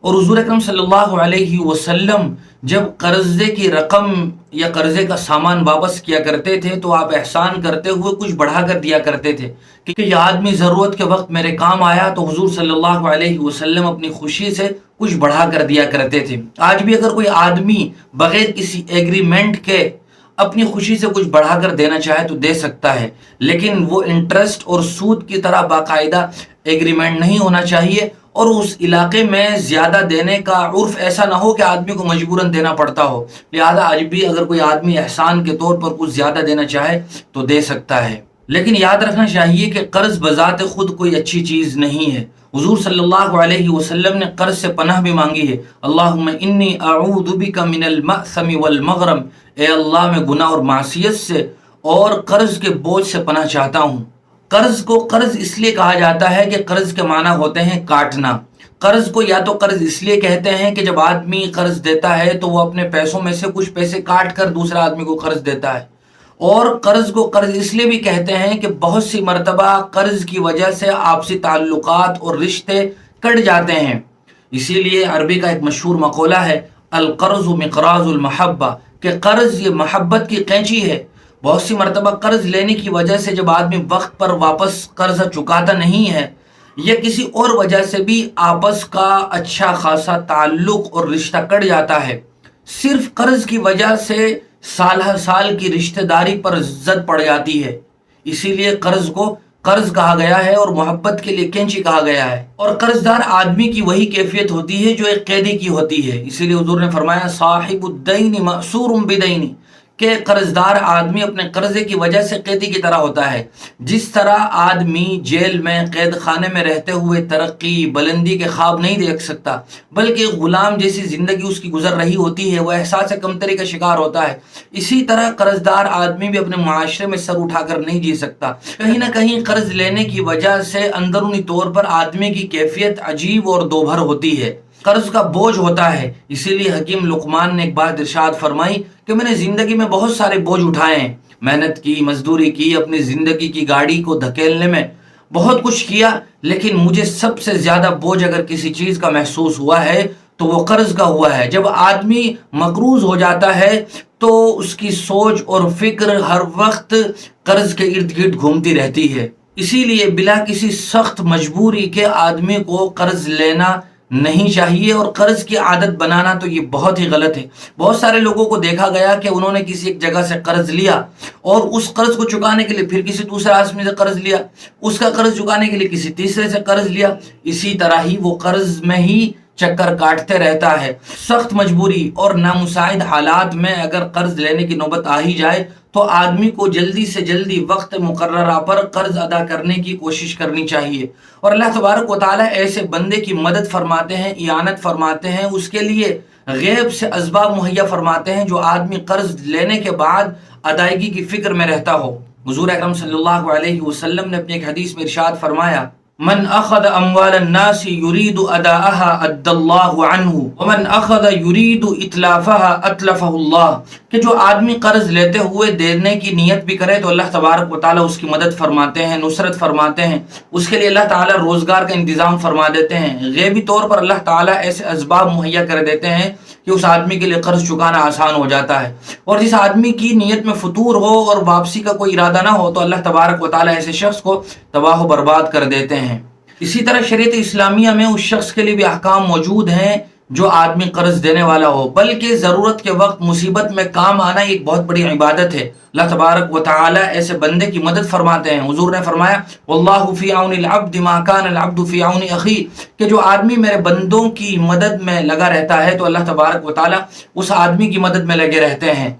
اور حضور اکرم صلی اللہ علیہ وسلم جب قرضے کی رقم یا قرضے کا سامان واپس کیا کرتے تھے تو آپ احسان کرتے ہوئے کچھ بڑھا کر دیا کرتے تھے کہ یہ آدمی ضرورت کے وقت میرے کام آیا، تو حضور صلی اللہ علیہ وسلم اپنی خوشی سے کچھ بڑھا کر دیا کرتے تھے۔ آج بھی اگر کوئی آدمی بغیر کسی ایگریمنٹ کے اپنی خوشی سے کچھ بڑھا کر دینا چاہے تو دے سکتا ہے، لیکن وہ انٹرسٹ اور سود کی طرح باقاعدہ ایگریمنٹ نہیں ہونا چاہیے، اور اس علاقے میں زیادہ دینے کا عرف ایسا نہ ہو کہ آدمی کو مجبوراً دینا پڑتا ہو۔ لہذا آج بھی اگر کوئی آدمی احسان کے طور پر کچھ زیادہ دینا چاہے تو دے سکتا ہے، لیکن یاد رکھنا چاہیے کہ قرض بذات خود کوئی اچھی چیز نہیں ہے۔ حضور صلی اللہ علیہ وسلم نے قرض سے پناہ بھی مانگی ہے، اللہم انی اعوذ بک من المأثم والمغرم، اے اللہ میں گناہ اور معصیت سے اور قرض کے بوجھ سے پناہ چاہتا ہوں۔ قرض کو قرض اس لیے کہا جاتا ہے کہ قرض کے معنی ہوتے ہیں کاٹنا۔ قرض کو یا تو قرض اس لیے کہتے ہیں کہ جب آدمی قرض دیتا ہے تو وہ اپنے پیسوں میں سے کچھ پیسے کاٹ کر دوسرے آدمی کو قرض دیتا ہے، اور قرض کو قرض اس لیے بھی کہتے ہیں کہ بہت سی مرتبہ قرض کی وجہ سے آپسی تعلقات اور رشتے کٹ جاتے ہیں۔ اسی لیے عربی کا ایک مشہور مقولہ ہے، القرض مقراض المحبہ، کہ قرض یہ محبت کی قینچی ہے۔ بہت سی مرتبہ قرض لینے کی وجہ سے جب آدمی وقت پر واپس قرض چکاتا نہیں ہے یا کسی اور وجہ سے بھی آپس کا اچھا خاصا تعلق اور رشتہ کٹ جاتا ہے، صرف قرض کی وجہ سے سال ہر سال کی رشتہ داری پر زد پڑ جاتی ہے۔ اسی لیے قرض کو قرض کہا گیا ہے اور محبت کے لیے کینچی کہا گیا ہے۔ اور قرض دار آدمی کی وہی کیفیت ہوتی ہے جو ایک قیدی کی ہوتی ہے۔ اسی لیے حضور نے فرمایا صاحب الدین مأسور بدینی، کہ قرض دار آدمی اپنے قرضے کی وجہ سے قیدی کی طرح ہوتا ہے۔ جس طرح آدمی جیل میں قید خانے میں رہتے ہوئے ترقی بلندی کے خواب نہیں دیکھ سکتا، بلکہ غلام جیسی زندگی اس کی گزر رہی ہوتی ہے، وہ احساس کمتری کا شکار ہوتا ہے، اسی طرح قرض دار آدمی بھی اپنے معاشرے میں سر اٹھا کر نہیں جی سکتا۔ کہیں نہ کہیں قرض لینے کی وجہ سے اندرونی طور پر آدمی کی کیفیت عجیب اور دوبھر ہوتی ہے، قرض کا بوجھ ہوتا ہے۔ اسی لیے حکیم لقمان نے ایک بات ارشاد فرمائی کہ میں نے زندگی میں بہت سارے بوجھ اٹھائے ہیں، محنت کی، مزدوری کی، اپنی زندگی کی گاڑی کو دھکیلنے میں بہت کچھ کیا، لیکن مجھے سب سے زیادہ بوجھ اگر کسی چیز کا محسوس ہوا ہے تو وہ قرض کا ہوا ہے۔ جب آدمی مقروض ہو جاتا ہے تو اس کی سوچ اور فکر ہر وقت قرض کے ارد گرد گھومتی رہتی ہے۔ اسی لیے بلا کسی سخت مجبوری کے آدمی کو قرض لینا نہیں چاہیے، اور قرض کی عادت بنانا تو یہ بہت ہی غلط ہے۔ بہت سارے لوگوں کو دیکھا گیا کہ انہوں نے کسی ایک جگہ سے قرض لیا اور اس قرض کو چکانے کے لیے پھر کسی دوسرے آدمی سے قرض لیا، اس کا قرض چکانے کے لیے کسی تیسرے سے قرض لیا، اسی طرح ہی وہ قرض میں ہی چکر کاٹتے رہتا ہے۔ سخت مجبوری اور نامساعد حالات میں اگر قرض لینے کی نوبت آ ہی جائے تو آدمی کو جلدی سے جلدی وقت مقررہ پر قرض ادا کرنے کی کوشش کرنی چاہیے، اور اللہ تبارک و تعالیٰ ایسے بندے کی مدد فرماتے ہیں، اعانت فرماتے ہیں، اس کے لیے غیب سے اسباب مہیا فرماتے ہیں جو آدمی قرض لینے کے بعد ادائیگی کی فکر میں رہتا ہو۔ حضور اکرم صلی اللہ علیہ وسلم نے اپنی ایک حدیث میں ارشاد فرمایا، من اخذ اموال الناس يريد اداءها ادى الله عنه ومن اخذ يريد اتلافها اتلفه الله، کہ جو آدمی قرض لیتے ہوئے دینے کی نیت بھی کرے تو اللہ تبارک و تعالیٰ اس کی مدد فرماتے ہیں، نصرت فرماتے ہیں، اس کے لیے اللہ تعالیٰ روزگار کا انتظام فرما دیتے ہیں۔ غیبی طور پر اللہ تعالیٰ ایسے اسباب مہیا کر دیتے ہیں کہ اس آدمی کے لیے قرض چکانا آسان ہو جاتا ہے، اور جس آدمی کی نیت میں فطور ہو اور واپسی کا کوئی ارادہ نہ ہو تو اللہ تبارک و تعالیٰ ایسے شخص کو تباہ و برباد کر دیتے ہیں۔ اسی طرح شریعت اسلامیہ میں اس شخص کے لیے بھی احکام موجود ہیں جو آدمی قرض دینے والا ہو، بلکہ ضرورت کے وقت مصیبت میں کام آنا ایک بہت بڑی عبادت ہے۔ اللہ تبارک و تعالی ایسے بندے کی مدد فرماتے ہیں۔ حضور نے فرمایا واللہ فی عون العبد ما کان العبد فی عون اخی، کہ جو آدمی میرے بندوں کی مدد میں لگا رہتا ہے تو اللہ تبارک و تعالی اس آدمی کی مدد میں لگے رہتے ہیں۔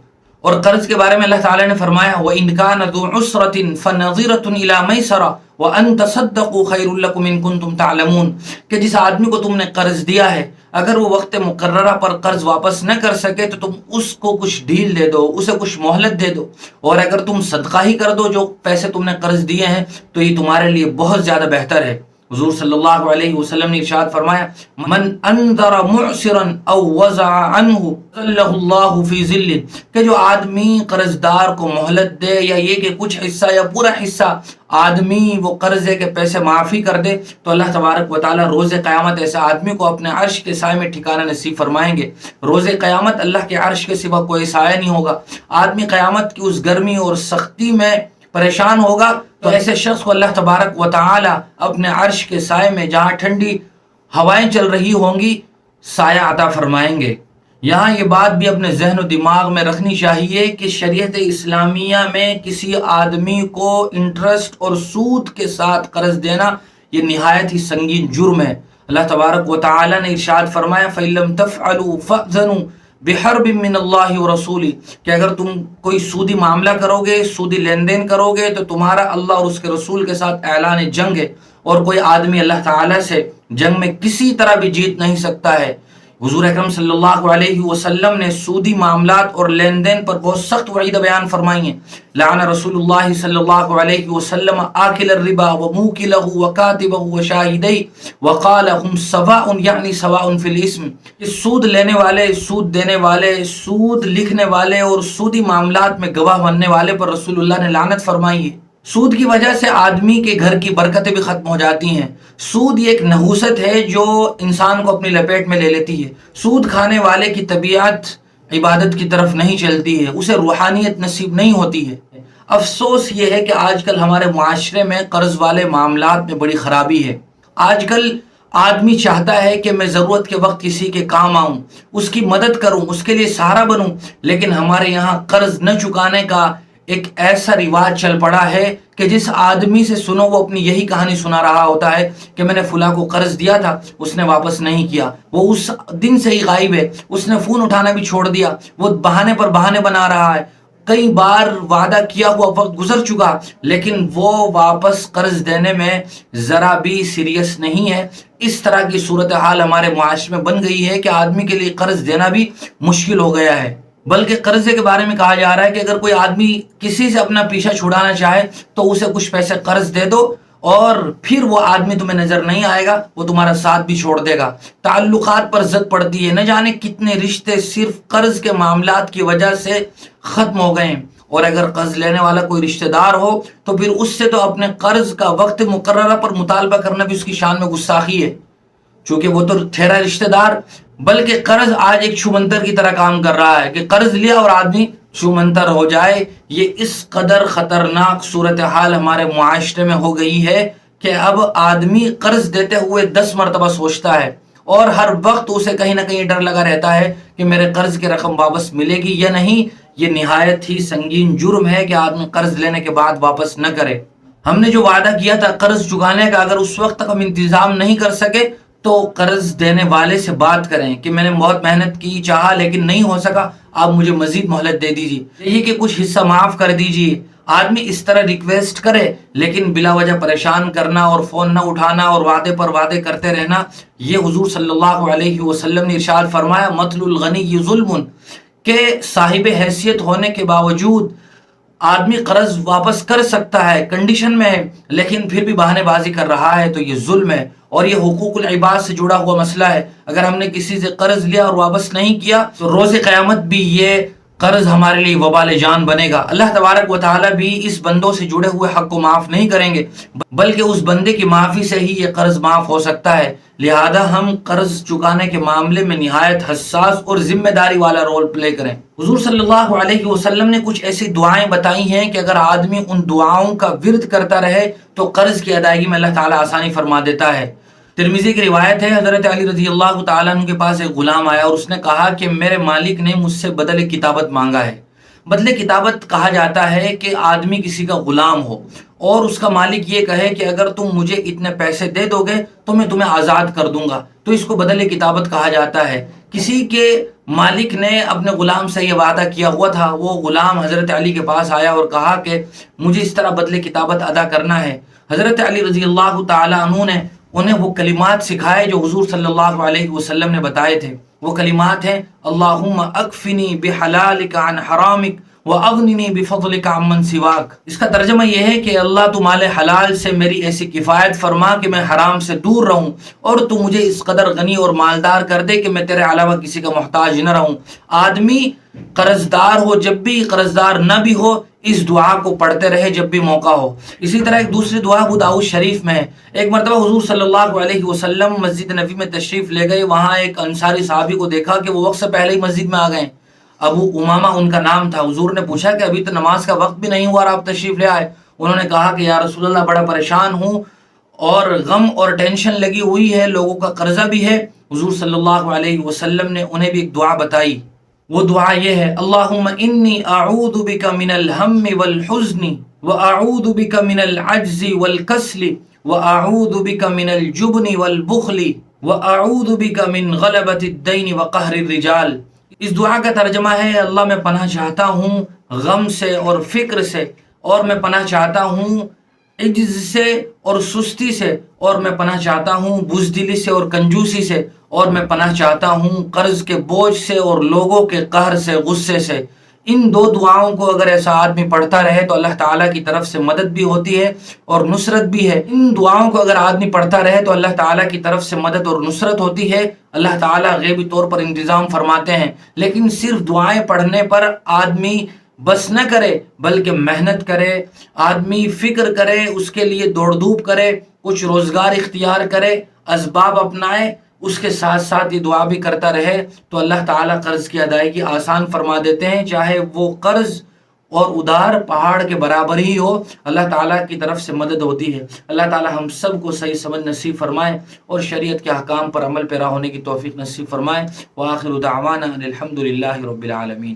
اور قرض کے بارے میں اللہ تعالی نے فرمایا وَإِنْ كَانَ ذُو عُسْرَةٍ فَنَظِرَةٌ إِلَى مَيْسَرَةٍ وَأَنْ تَصَدَّقُوا خَيْرٌ لَكُمْ إِن كُنتُمْ تَعْلَمُونَ، کہ جس آدمی کو تم نے قرض دیا ہے اگر وہ وقت مقررہ پر قرض واپس نہ کر سکے تو تم اس کو کچھ ڈھیل دے دو، اسے کچھ مہلت دے دو، اور اگر تم صدقہ ہی کر دو جو پیسے تم نے قرض دیے ہیں تو یہ تمہارے لیے بہت زیادہ بہتر ہے۔ حضور صلی اللہ علیہ وسلم نے ارشاد فرمایا من انذر معسرا او وزع عنہ ظلہ اللہ فی ظل، کہ جو آدمی قرض دار کو مہلت دے یا یہ کہ کچھ حصہ یا پورا حصہ آدمی وہ قرضے کے پیسے معافی کر دے تو اللہ تبارک و تعالیٰ روز قیامت ایسے آدمی کو اپنے عرش کے سائے میں ٹھکانہ نصیب فرمائیں گے۔ روز قیامت اللہ کے عرش کے سوا کوئی سایہ نہیں ہوگا۔ آدمی قیامت کی اس گرمی اور سختی میں پریشان ہوگا تو ایسے شخص کو اللہ تبارک و تعالی اپنے عرش کے سائے میں جہاں ٹھنڈی ہوائیں چل رہی ہوں گی سایہ عطا فرمائیں گے۔ یہاں یہ بات بھی اپنے ذہن و دماغ میں رکھنی چاہیے کہ شریعت اسلامیہ میں کسی آدمی کو انٹرسٹ اور سود کے ساتھ قرض دینا یہ نہایت ہی سنگین جرم ہے۔ اللہ تبارک و تعالی نے ارشاد فرمایا فَإِن لَّمْ تَفْعَلُوا فَأْذَنُوا بِحَرْبٍ مِّنَ اللَّهِ وَرَسُولِهِ، کہ اگر تم کوئی سودی معاملہ کرو گے، سودی لین دین کرو گے تو تمہارا اللہ اور اس کے رسول کے ساتھ اعلان جنگ ہے، اور کوئی آدمی اللہ تعالیٰ سے جنگ میں کسی طرح بھی جیت نہیں سکتا ہے۔ حضور اکرم صلی اللہ علیہ وسلم نے سودی معاملات اور لین دین پر بہت سخت وعید بیان فرمائی ہیں۔ لعن رسول اللہ صلی اللہ علیہ وسلم آکل الربا وموکلہ وکاتبہ وشاہدیہ وقال ہم سواء یعنی سواء فی الاسم، سود لینے والے، سود دینے والے، سود لکھنے والے اور سودی معاملات میں گواہ بننے والے پر رسول اللہ نے لعنت فرمائی ہے۔ سود کی وجہ سے آدمی کے گھر کی برکتیں بھی ختم ہو جاتی ہیں۔ سود یہ ایک نحوست ہے جو انسان کو اپنی لپیٹ میں لے لیتی ہے۔ سود کھانے والے کی طبیعت عبادت کی طرف نہیں چلتی ہے، اسے روحانیت نصیب نہیں ہوتی ہے۔ افسوس یہ ہے کہ آج کل ہمارے معاشرے میں قرض والے معاملات میں بڑی خرابی ہے۔ آج کل آدمی چاہتا ہے کہ میں ضرورت کے وقت کسی کے کام آؤں، اس کی مدد کروں، اس کے لیے سہارا بنوں، لیکن ہمارے یہاں قرض نہ چکانے کا ایک ایسا رواج چل پڑا ہے کہ جس آدمی سے سنو وہ اپنی یہی کہانی سنا رہا ہوتا ہے کہ میں نے فلاں کو قرض دیا تھا، اس نے واپس نہیں کیا، وہ اس دن سے ہی غائب ہے، اس نے فون اٹھانا بھی چھوڑ دیا، وہ بہانے پر بہانے بنا رہا ہے، کئی بار وعدہ کیا ہوا وقت گزر چکا لیکن وہ واپس قرض دینے میں ذرا بھی سیریس نہیں ہے۔ اس طرح کی صورتحال ہمارے معاشرے میں بن گئی ہے کہ آدمی کے لیے قرض دینا بھی مشکل ہو گیا ہے۔ بلکہ قرضے کے بارے میں کہا جا رہا ہے کہ اگر کوئی آدمی کسی سے اپنا پیچھا چھڑانا چاہے تو اسے کچھ پیسے قرض دے دو اور پھر وہ آدمی تمہیں نظر نہیں آئے گا، وہ تمہارا ساتھ بھی چھوڑ دے گا۔ تعلقات پر زد پڑتی ہے، نہ جانے کتنے رشتے صرف قرض کے معاملات کی وجہ سے ختم ہو گئے ہیں۔ اور اگر قرض لینے والا کوئی رشتہ دار ہو تو پھر اس سے تو اپنے قرض کا وقت مقررہ پر مطالبہ کرنا بھی اس کی شان میں گستاخی ہے، چونکہ وہ تو ٹھہرا رشتہ دار۔ بلکہ قرض آج ایک چھومنتر کی طرح کام کر رہا ہے کہ قرض لیا اور آدمی چھومنتر ہو جائے۔ یہ اس قدر خطرناک صورتحال ہمارے معاشرے میں ہو گئی ہے کہ اب آدمی قرض دیتے ہوئے 10 مرتبہ سوچتا ہے اور ہر وقت اسے کہیں نہ کہیں ڈر لگا رہتا ہے کہ میرے قرض کی رقم واپس ملے گی یا نہیں۔ یہ نہایت ہی سنگین جرم ہے کہ آدمی قرض لینے کے بعد واپس نہ کرے۔ ہم نے جو وعدہ کیا تھا قرض چکانے کا، اگر اس وقت تک ہم انتظام نہیں کر سکے تو قرض دینے والے سے بات کریں کہ میں نے بہت محنت کی، چاہا لیکن نہیں ہو سکا، آپ مجھے مزید مہلت دے دیجیے، یہ کہ کچھ حصہ معاف کر دیجیے۔ آدمی اس طرح ریکویسٹ کرے لیکن بلا وجہ پریشان کرنا اور فون نہ اٹھانا اور وعدے پر وعدے کرتے رہنا، یہ حضور صلی اللہ علیہ وسلم نے ارشاد فرمایا مثل الغنی ظلم، کہ صاحب حیثیت ہونے کے باوجود آدمی قرض واپس کر سکتا ہے، کنڈیشن میں ہے، لیکن پھر بھی بہانے بازی کر رہا ہے تو یہ ظلم ہے اور یہ حقوق العباد سے جڑا ہوا مسئلہ ہے۔ اگر ہم نے کسی سے قرض لیا اور واپس نہیں کیا تو روز قیامت بھی یہ قرض ہمارے لیے وبال جان بنے گا۔ اللہ تبارک و تعالیٰ بھی اس بندوں سے جڑے ہوئے حق کو معاف نہیں کریں گے، بلکہ اس بندے کی معافی سے ہی یہ قرض معاف ہو سکتا ہے۔ لہذا ہم قرض چکانے کے معاملے میں نہایت حساس اور ذمہ داری والا رول پلے کریں۔ حضور صلی اللہ علیہ وسلم نے کچھ ایسی دعائیں بتائی ہیں کہ اگر آدمی ان دعاؤں کا ورد کرتا رہے تو قرض کی ادائیگی میں اللہ تعالیٰ آسانی فرما دیتا ہے۔ ترمذی کی روایت ہے، حضرت علی رضی اللہ تعالیٰ عنہ کے پاس ایک غلام آیا اور اس نے کہا کہ میرے مالک نے مجھ سے بدل کتابت مانگا ہے۔ بدل کتابت کہا جاتا ہے کہ آدمی کسی کا غلام ہو اور اس کا مالک یہ کہے کہ اگر تم مجھے اتنے پیسے دے دو گے تو میں تمہیں آزاد کر دوں گا، تو اس کو بدل کتابت کہا جاتا ہے۔ کسی کے مالک نے اپنے غلام سے یہ وعدہ کیا ہوا تھا، وہ غلام حضرت علی کے پاس آیا اور کہا کہ مجھے اس طرح بدل کتابت ادا کرنا ہے۔ حضرت علی رضی اللہ تعالیٰ عنہ نے انہیں وہ کلمات سکھائے جو حضور صلی اللہ علیہ وسلم نے بتائے تھے۔ وہ کلمات ہیں اللہم اکفنی بحلالک عن حرامک وَأَغْنِنِي بِفَضْلِكَ عَمَّنْ سِوَاكَ۔ اس کا ترجمہ یہ ہے کہ اللہ تو مال حلال سے میری ایسی کفایت فرما کہ میں حرام سے دور رہوں، اور تو مجھے اس قدر غنی اور مالدار کر دے کہ میں تیرے علاوہ کسی کا محتاج نہ رہوں۔ آدمی قرض دار ہو جب بھی، قرض دار نہ بھی ہو، اس دعا کو پڑھتے رہے جب بھی موقع ہو۔ اسی طرح ایک دوسری دعا ابو داؤد شریف میں ہے۔ ایک مرتبہ حضور صلی اللہ علیہ وسلم مسجد نبی میں تشریف لے گئے، وہاں ایک انصاری صحابی کو دیکھا کہ وہ وقت سے پہلے ہی مسجد میں آ گئے۔ ابو امامہ ان کا نام تھا۔ حضور نے پوچھا کہ ابھی تو نماز کا وقت بھی نہیں ہوا اور آپ تشریف لے آئے؟ انہوں نے کہا کہ یا رسول اللہ بڑا پریشان ہوں اور غم اور ٹینشن لگی ہوئی ہے، لوگوں کا قرضہ بھی ہے۔ حضور صلی اللہ علیہ وسلم نے انہیں بھی ایک دعا بتائی، وہ دعا یہ ہے: اللہم انی اعوذ بک من الہم والحزن واعوذ بک من العجز والکسل واعوذ بک من الجبن والبخل واعوذ بک من غلبۃ الدین وقہر الرجال۔ اس دعا کا ترجمہ ہے: اللہ میں پناہ چاہتا ہوں غم سے اور فکر سے، اور میں پناہ چاہتا ہوں عجز سے اور سستی سے، اور میں پناہ چاہتا ہوں بزدلی سے اور کنجوسی سے، اور میں پناہ چاہتا ہوں قرض کے بوجھ سے اور لوگوں کے قہر سے، غصے سے۔ ان دو دعاؤں کو اگر ایسا آدمی پڑھتا رہے تو اللہ تعالیٰ کی طرف سے مدد بھی ہوتی ہے اور نصرت بھی ہے۔ ان دعاؤں کو اگر آدمی پڑھتا رہے تو اللہ تعالیٰ کی طرف سے مدد اور نصرت ہوتی ہے، اللہ تعالیٰ غیبی طور پر انتظام فرماتے ہیں۔ لیکن صرف دعائیں پڑھنے پر آدمی بس نہ کرے، بلکہ محنت کرے، آدمی فکر کرے، اس کے لیے دوڑ دھوپ کرے، کچھ روزگار اختیار کرے، اسباب اپنائے، اس کے ساتھ ساتھ یہ دعا بھی کرتا رہے تو اللہ تعالیٰ قرض کی ادائیگی آسان فرما دیتے ہیں، چاہے وہ قرض اور ادھار پہاڑ کے برابر ہی ہو، اللہ تعالیٰ کی طرف سے مدد ہوتی ہے۔ اللہ تعالیٰ ہم سب کو صحیح سمجھ نصیب فرمائے اور شریعت کے احکام پر عمل پیرا ہونے کی توفیق نصیب فرمائے۔ وآخر دعوانا الحمد للہ رب العالمین۔